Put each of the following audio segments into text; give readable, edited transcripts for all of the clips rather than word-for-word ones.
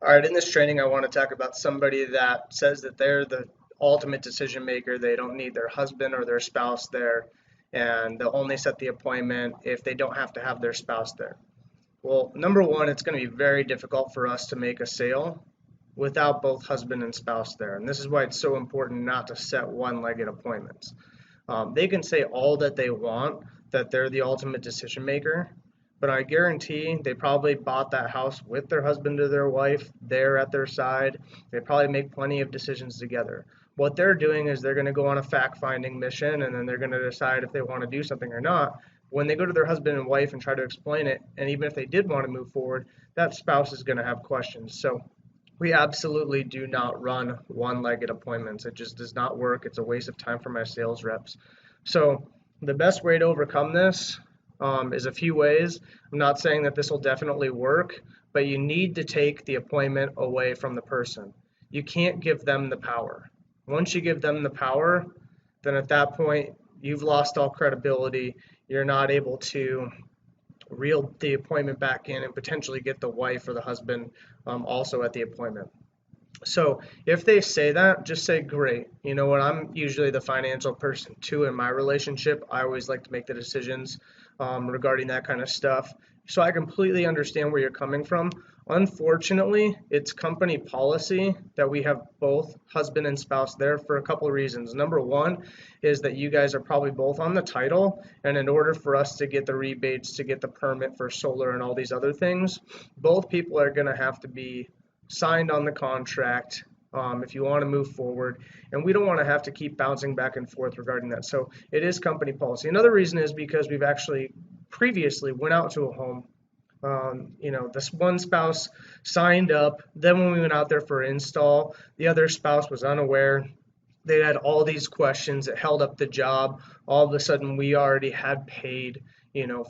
All right, in this training, I want to talk about somebody that says that they're the ultimate decision maker. They don't need their husband or their spouse there, and they'll only set the appointment if they don't have to have their spouse there. Well, number one, it's going to be very difficult for us to make a sale without both husband and spouse there. And this is why it's so important not to set one-legged appointments. They can say all that they want, that they're the ultimate decision maker, but I guarantee they probably bought that house with their husband or their wife there at their side. They probably make plenty of decisions together. What they're doing is they're going to go on a fact-finding mission, and then they're going to decide if they want to do something or not. When they go to their husband and wife and try to explain it, and even if they did want to move forward, that spouse is going to have questions. So we absolutely do not run one-legged appointments. It just does not work. It's a waste of time for my sales reps. So the best way to overcome this is a few ways. I'm not saying that this will definitely work, but you need to take the appointment away from the person. You can't give them the power. Once you give them the power, then at that point, you've lost all credibility. You're not able to reel the appointment back in and potentially get the wife or the husband also at the appointment. So if they say that, just say, great. You know what? I'm usually the financial person too in my relationship. I always like to make the decisions regarding that kind of stuff. So I completely understand where you're coming from. Unfortunately, it's company policy that we have both husband and spouse there for a couple of reasons. Number one is that you guys are probably both on the title, and in order for us to get the rebates, to get the permit for solar and all these other things, both people are going to have to be signed on the contract if you want to move forward, and we don't want to have to keep bouncing back and forth regarding that. So it is company policy. Another reason is because we've actually previously went out to a home. This one spouse signed up. Then when we went out there for install, the other spouse was unaware. They had all these questions. It held up the job. All of a sudden, we already had paid,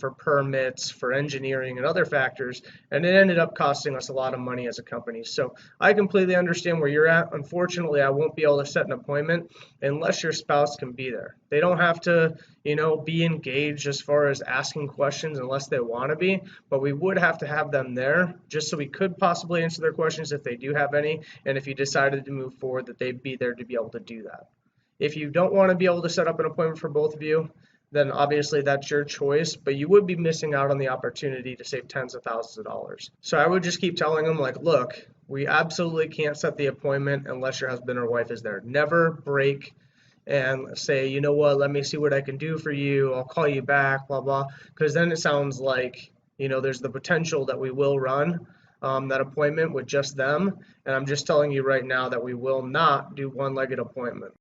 for permits, for engineering and other factors, and it ended up costing us a lot of money as a company. So I completely understand where you're at. Unfortunately, I won't be able to set an appointment unless your spouse can be there. They don't have to, be engaged as far as asking questions unless they want to be, but we would have to have them there just so we could possibly answer their questions if they do have any, and if you decided to move forward, that they'd be there to be able to do that. If you don't want to be able to set up an appointment for both of you, then obviously that's your choice, but you would be missing out on the opportunity to save tens of thousands of dollars. So I would just keep telling them, look, we absolutely can't set the appointment unless your husband or wife is there. Never break and say, you know what, let me see what I can do for you. I'll call you back, blah, blah, because then it sounds like, there's the potential that we will run that appointment with just them. And I'm just telling you right now that we will not do one-legged appointment.